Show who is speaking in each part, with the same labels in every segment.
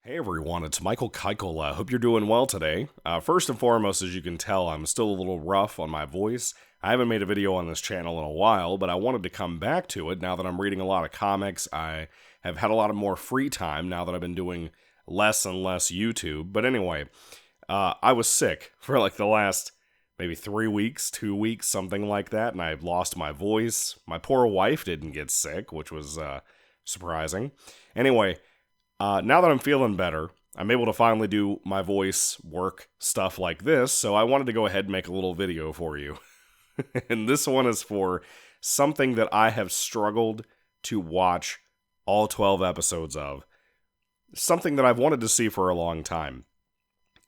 Speaker 1: Hey everyone, it's Michael Kikle. Hope you're doing well today. First and foremost, as you can tell, I'm still a little rough on my voice. I haven't made a video on this channel in a while, but I wanted to come back to it now that I'm reading a lot of comics. I have had a lot of more free time now that I've been doing less and less YouTube. But anyway, I was sick for like the last maybe 3 weeks, 2 weeks, something like that, and I've lost my voice. My poor wife didn't get sick, which was surprising. Anyway, now that I'm feeling better, I'm able to finally do my voice work stuff like this, so I wanted to go ahead and make a little video for you. And this one is for something that I have struggled to watch all 12 episodes of. Something that I've wanted to see for a long time.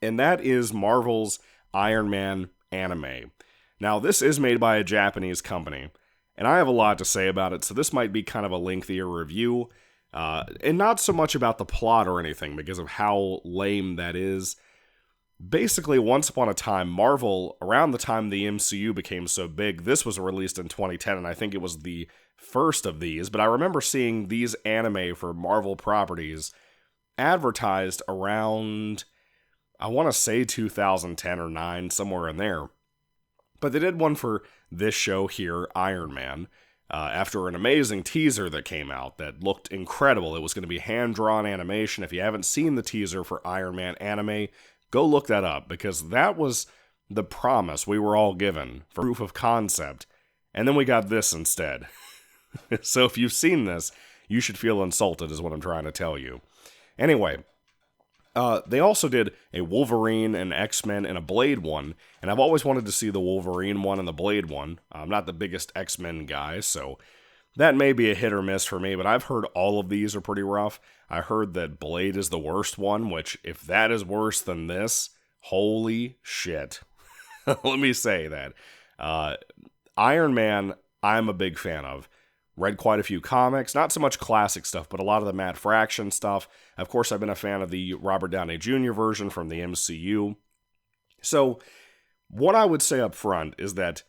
Speaker 1: And that is Marvel's Iron Man anime. Now, this is made by a Japanese company, and I have a lot to say about it, so this might be kind of a lengthier review. And not so much about the plot or anything, because of how lame that is. Basically, once upon a time, Marvel, around the time the MCU became so big, this was released in 2010, and I think it was the first of these, but I remember seeing these anime for Marvel properties advertised around, I want to say 2010 or 9, somewhere in there. But they did one for this show here, Iron Man. After an amazing teaser that came out that looked incredible. It was going to be hand-drawn animation. If you haven't seen the teaser for Iron Man anime, go look that up, because that was the promise we were all given for proof of concept. And then we got this instead. So if you've seen this, you should feel insulted, is what I'm trying to tell you. Anyway, they also did a Wolverine, an X-Men, and a Blade one, and I've always wanted to see the Wolverine one and the Blade one. I'm not the biggest X-Men guy, so that may be a hit or miss for me, but I've heard all of these are pretty rough. I heard that Blade is the worst one, which, if that is worse than this, holy shit. Let me say that. Iron Man, I'm a big fan of. Read quite a few comics, not so much classic stuff, but a lot of the Matt Fraction stuff. Of course, I've been a fan of the Robert Downey Jr. version from the MCU. So, what I would say up front is that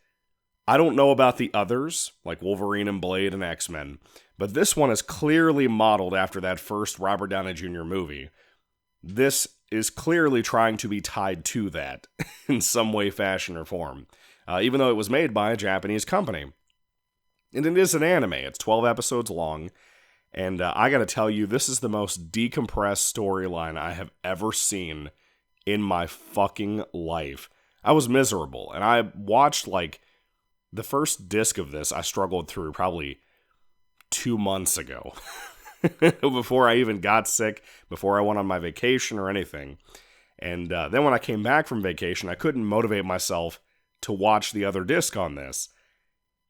Speaker 1: I don't know about the others, like Wolverine and Blade and X-Men, but this one is clearly modeled after that first Robert Downey Jr. movie. This is clearly trying to be tied to that in some way, fashion, or form, even though it was made by a Japanese company. And it is an anime. It's 12 episodes long. And I gotta tell you, this is the most decompressed storyline I have ever seen in my fucking life. I was miserable. And I watched, like, the first disc of this I struggled through probably 2 months ago. Before I even got sick, before I went on my vacation or anything. And then when I came back from vacation, I couldn't motivate myself to watch the other disc on this.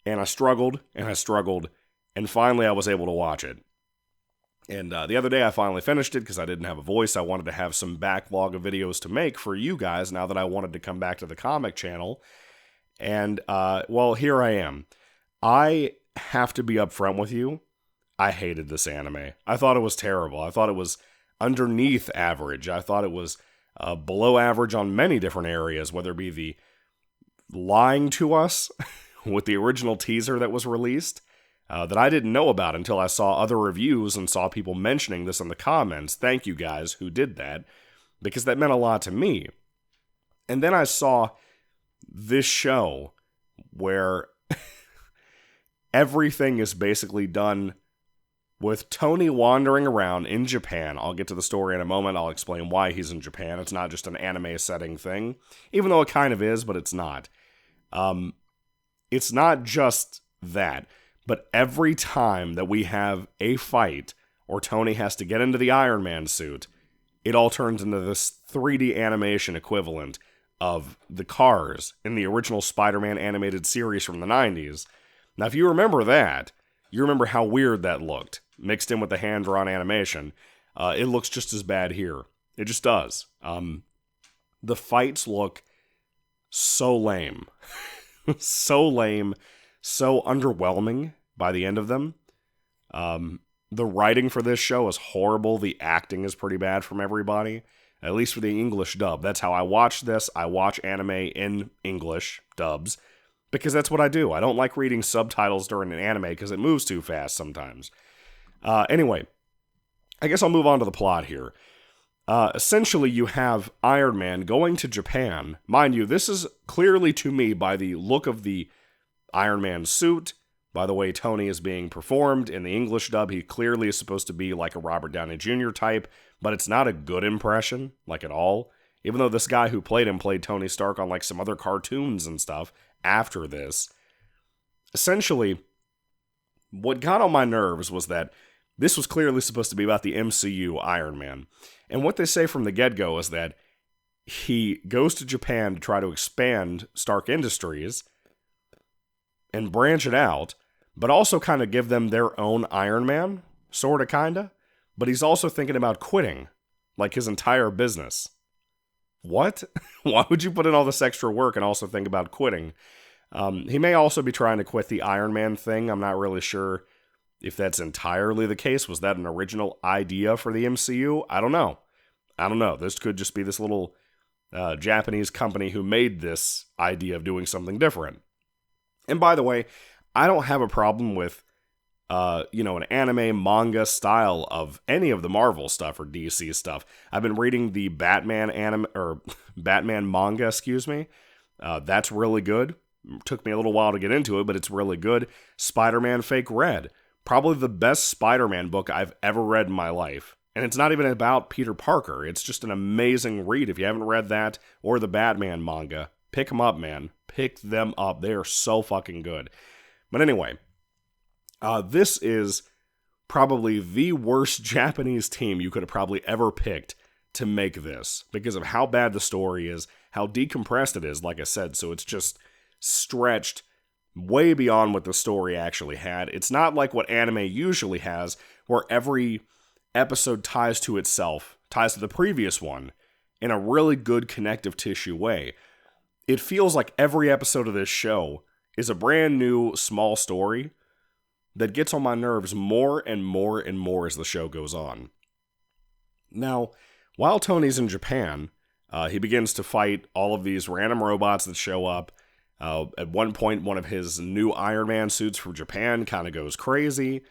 Speaker 1: And I struggled, and finally I was able to watch it. And the other day I finally finished it because I didn't have a voice. I wanted to have some backlog of videos to make for you guys now that I wanted to come back to the comic channel. And, well, here I am. I have to be upfront with you. I hated this anime. I thought it was terrible. I thought it was underneath average. I thought it was below average on many different areas, whether it be the lying to us with the original teaser that was released, that I didn't know about until I saw other reviews and saw people mentioning this in the comments. Thank you guys who did that, because that meant a lot to me. And then I saw this show where everything is basically done with Tony wandering around in Japan. I'll get to the story in a moment. I'll explain why he's in Japan. It's not just an anime setting thing, even though it kind of is, but it's not. It's not just that, but every time that we have a fight or Tony has to get into the Iron Man suit, it all turns into this 3D animation equivalent of the cars in the original Spider-Man animated series from the 90s. Now, if you remember that, you remember how weird that looked, mixed in with the hand-drawn animation. It looks just as bad here. It just does. The fights look so lame. So lame, so underwhelming by the end of them. The writing for this show is horrible. The acting is pretty bad from everybody, at least for the English dub. That's how I watch this. I watch anime in English dubs because that's what I do. I don't like reading subtitles during an anime because it moves too fast sometimes. Anyway, I guess I'll move on to the plot here. Essentially, you have Iron Man going to Japan. Mind you, this is clearly to me by the look of the Iron Man suit, by the way Tony is being performed. In the English dub, he clearly is supposed to be like a Robert Downey Jr. type, but it's not a good impression, like at all. Even though this guy who played him played Tony Stark on like some other cartoons and stuff after this. Essentially, what got on my nerves was that this was clearly supposed to be about the MCU Iron Man. And what they say from the get-go is that he goes to Japan to try to expand Stark Industries and branch it out, but also kind of give them their own Iron Man, sort of, kind of. But he's also thinking about quitting, like his entire business. What? Why would you put in all this extra work and also think about quitting? He may also be trying to quit the Iron Man thing. I'm not really sure if that's entirely the case. Was that an original idea for the MCU? I don't know. This could just be this little Japanese company who made this idea of doing something different. And by the way, I don't have a problem with, an anime manga style of any of the Marvel stuff or DC stuff. I've been reading the Batman manga, that's really good. Took me a little while to get into it, but it's really good. Spider-Man Fake Red. Probably the best Spider-Man book I've ever read in my life. And it's not even about Peter Parker. It's just an amazing read. If you haven't read that or the Batman manga, pick them up, man. Pick them up. They are so fucking good. But anyway, this is probably the worst Japanese team you could have probably ever picked to make this because of how bad the story is, how decompressed it is, like I said. So it's just stretched way beyond what the story actually had. It's not like what anime usually has, where every episode ties to itself, ties to the previous one, in a really good connective tissue way. It feels like every episode of this show is a brand new small story that gets on my nerves more and more and more as the show goes on. Now, while Tony's in Japan, he begins to fight all of these random robots that show up. At one point, one of his new Iron Man suits from Japan kind of goes crazy.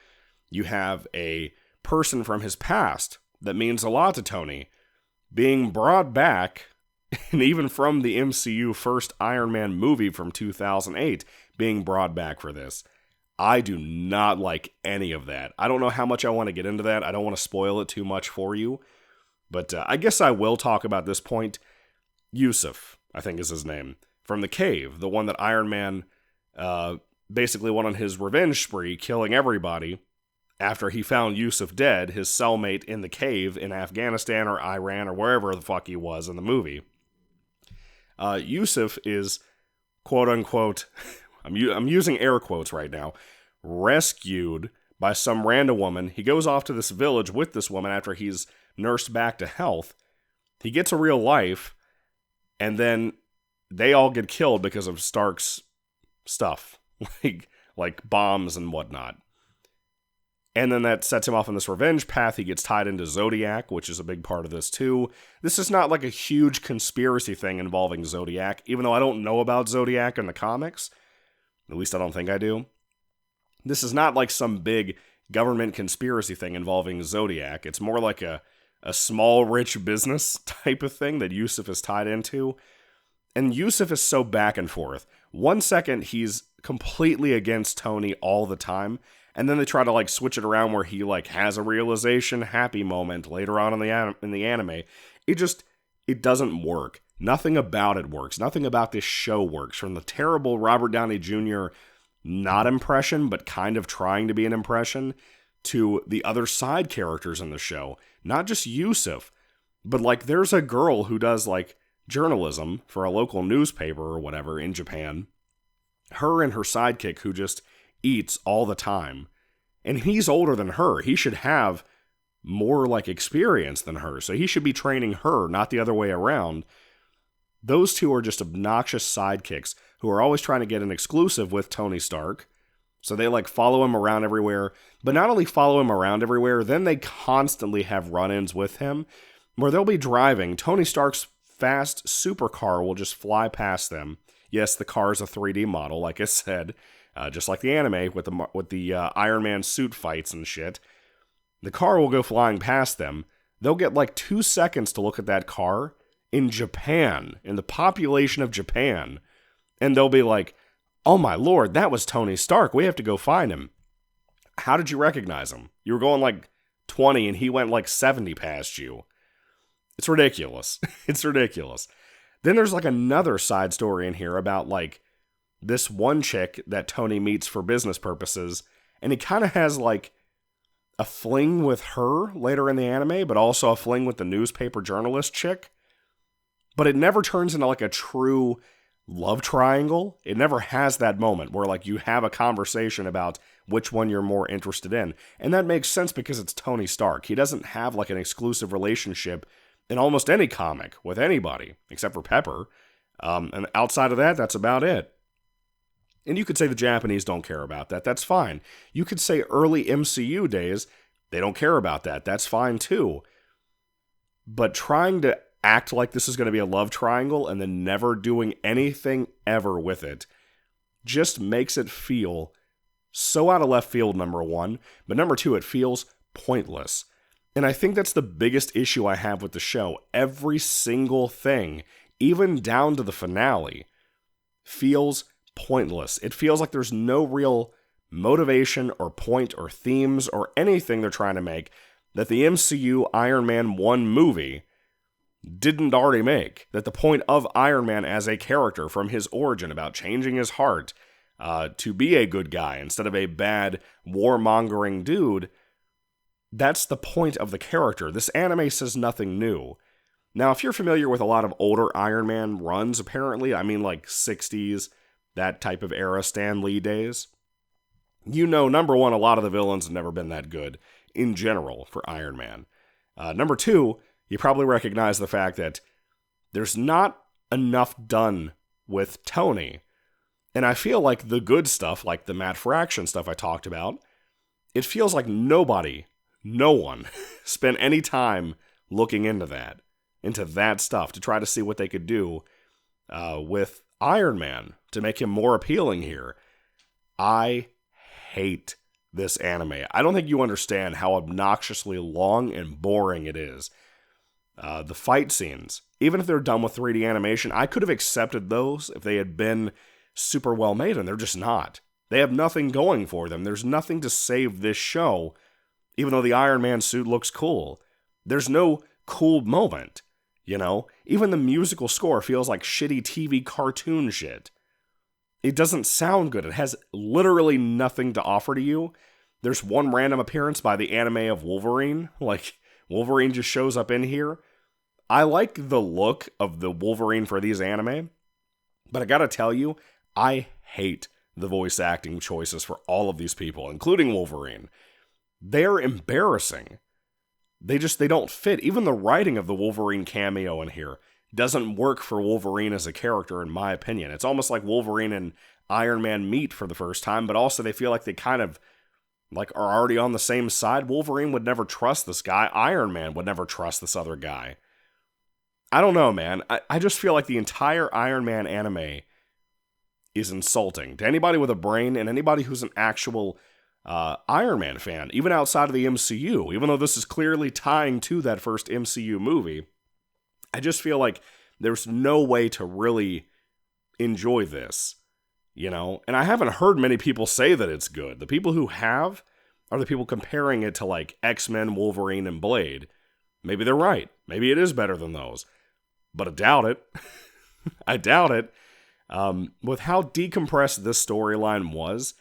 Speaker 1: You have a person from his past that means a lot to Tony being brought back, and even from the MCU first Iron Man movie from 2008 being brought back for this. I do not like any of that. I don't know how much I want to get into that. I don't want to spoil it too much for you. But I guess I will talk about this point. Yusuf, I think is his name. From the cave, the one that Iron Man basically went on his revenge spree, killing everybody after he found Yusuf dead, his cellmate in the cave in Afghanistan or Iran or wherever the fuck he was in the movie. Yusuf is, quote-unquote, I'm using air quotes right now, rescued by some random woman. He goes off to this village with this woman after he's nursed back to health. He gets a real life, and then they all get killed because of Stark's stuff, like bombs and whatnot. And then that sets him off on this revenge path. He gets tied into Zodiac, which is a big part of this too. This is not like a huge conspiracy thing involving Zodiac, even though I don't know about Zodiac in the comics. At least I don't think I do. This is not like some big government conspiracy thing involving Zodiac. It's more like a small rich business type of thing that Yusuf is tied into. And Yusuf is so back and forth. One second, he's completely against Tony all the time. And then they try to like switch it around where he like has a realization, happy moment later on in the anime. It doesn't work. Nothing about it works. Nothing about this show works. From the terrible Robert Downey Jr. not impression, but kind of trying to be an impression, to the other side characters in the show. Not just Yusuf, but like there's a girl who does like journalism for a local newspaper or whatever in Japan. Her and her sidekick who just eats all the time. And he's older than her. He should have more like experience than her. So he should be training her, not the other way around. Those two are just obnoxious sidekicks who are always trying to get an exclusive with Tony Stark. So they like follow him around everywhere. But not only follow him around everywhere, then they constantly have run-ins with him where they'll be driving. Tony Stark's fast supercar will just fly past them. Yes, the car is a 3D model, like I said. Just like the anime with the Iron Man suit fights and shit. The car will go flying past them. they'll get like 2 seconds to look at that car in Japan, in the population of Japan, and they'll be like, oh my lord, that was Tony Stark. We have to go find him. How did you recognize him? You were going like 20 and he went like 70 past you. It's ridiculous. It's ridiculous. Then there's like another side story in here about like this one chick that Tony meets for business purposes, and he kind of has like a fling with her later in the anime, but also a fling with the newspaper journalist chick. But it never turns into like a true love triangle. It never has that moment where like you have a conversation about which one you're more interested in. And that makes sense because it's Tony Stark. He doesn't have like an exclusive relationship in almost any comic with anybody, except for Pepper. And outside of that, that's about it. And you could say the Japanese don't care about that. That's fine. You could say early MCU days, they don't care about that. That's fine too. But trying to act like this is going to be a love triangle and then never doing anything ever with it just makes it feel so out of left field, number one. But number two, it feels pointless. And I think that's the biggest issue I have with the show. Every single thing, even down to the finale, feels pointless. It feels like there's no real motivation or point or themes or anything they're trying to make that the MCU Iron Man 1 movie didn't already make. That the point of Iron Man as a character from his origin about changing his heart to be a good guy instead of a bad warmongering dude, that's the point of the character. This anime says nothing new. Now, if you're familiar with a lot of older Iron Man runs, apparently, I mean like 60s, that type of era, Stan Lee days, you know, number one, a lot of the villains have never been that good in general for Iron Man. Number two, you probably recognize the fact that there's not enough done with Tony. And I feel like the good stuff, like the Matt Fraction stuff I talked about, it feels like no one spent any time looking into that stuff to try to see what they could do with Iron Man to make him more appealing here. I hate this anime. I don't think you understand how obnoxiously long and boring it is. The fight scenes, even if they're done with 3D animation, I could have accepted those if they had been super well made, and they're just not. They have nothing going for them. There's nothing to save this show, even though the Iron Man suit looks cool. There's no cool moment, you know? Even the musical score feels like shitty TV cartoon shit. It doesn't sound good. It has literally nothing to offer to you. There's one random appearance by the anime of Wolverine. Like, Wolverine just shows up in here. I like the look of the Wolverine for these anime, but I gotta tell you, I hate the voice acting choices for all of these people, including Wolverine. They're embarrassing. They don't fit. Even the writing of the Wolverine cameo in here doesn't work for Wolverine as a character, in my opinion. It's almost like Wolverine and Iron Man meet for the first time, but also they feel like they kind of like are already on the same side. Wolverine would never trust this guy. Iron Man would never trust this other guy. I don't know, man. I just feel like the entire Iron Man anime is insulting to anybody with a brain and anybody who's an actual Iron Man fan, even outside of the MCU. Even though this is clearly tying to that first MCU movie, I just feel like there's no way to really enjoy this, you know? And I haven't heard many people say that it's good. The people who have are the people comparing it to like X-Men, Wolverine, and Blade. Maybe they're right. Maybe it is better than those. But I doubt it. I doubt it. With how decompressed this storyline was,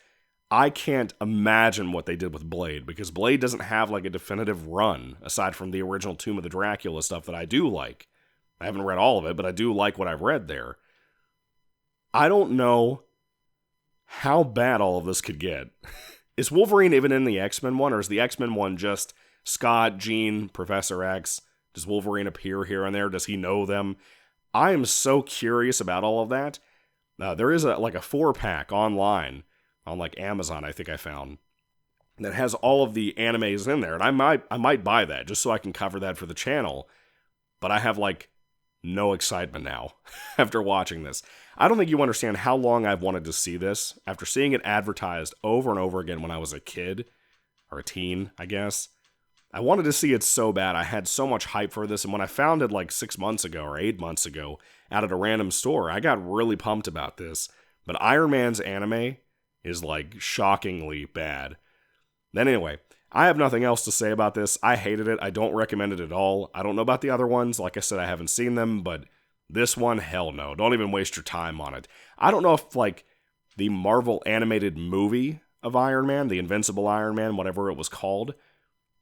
Speaker 1: I can't imagine what they did with Blade, because Blade doesn't have like a definitive run, aside from the original Tomb of the Dracula stuff that I do like. I haven't read all of it, but I do like what I've read there. I don't know how bad all of this could get. Is Wolverine even in the X-Men one, or is the X-Men one just Scott, Jean, Professor X? Does Wolverine appear here and there? Does he know them? I am so curious about all of that. There is a 4-pack online on like Amazon, I think I found, that has all of the animes in there, and I might buy that just so I can cover that for the channel. But I have like no excitement now after watching this. I don't think you understand how long I've wanted to see this after seeing it advertised over and over again when I was a kid or a teen, I guess. I wanted to see it so bad. I had so much hype for this, and when I found it like 6 months ago or 8 months ago out at a random store, I got really pumped about this. But Iron Man's anime is like shockingly bad. Then anyway, I have nothing else to say about this. I hated it. I don't recommend it at all. I don't know about the other ones. Like I said, I haven't seen them, but this one, hell no. Don't even waste your time on it. I don't know if like the Marvel animated movie of Iron Man, the Invincible Iron Man, whatever it was called,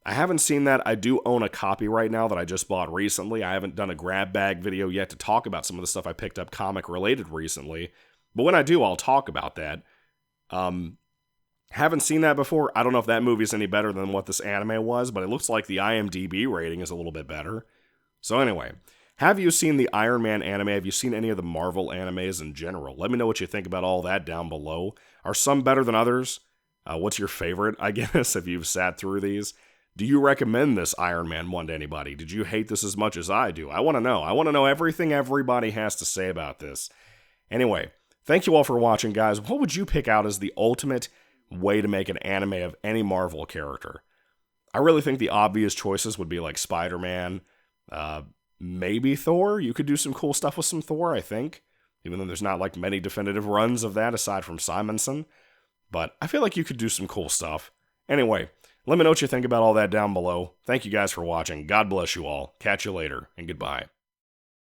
Speaker 1: I haven't seen that. I do own a copy right now that I just bought recently. I haven't done a grab bag video yet to talk about some of the stuff I picked up comic related recently. But when I do, I'll talk about that. Haven't seen that before. I don't know if that movie is any better than what this anime was, but it looks like the IMDb rating is a little bit better. So anyway, have you seen the Iron Man anime? Have you seen any of the Marvel animes in general? Let me know what you think about all that down below. Are some better than others? What's your favorite, I guess, if you've sat through these? Do you recommend this Iron Man one to anybody? Did you hate this as much as I do? I want to know. I want to know everything everybody has to say about this. Anyway, thank you all for watching, guys. What would you pick out as the ultimate way to make an anime of any Marvel character? I really think the obvious choices would be like Spider-Man, maybe Thor. You could do some cool stuff with some Thor, I think. Even though there's not like many definitive runs of that aside from Simonson. But I feel like you could do some cool stuff. Anyway, let me know what you think about all that down below. Thank you guys for watching. God bless you all. Catch you later, and goodbye.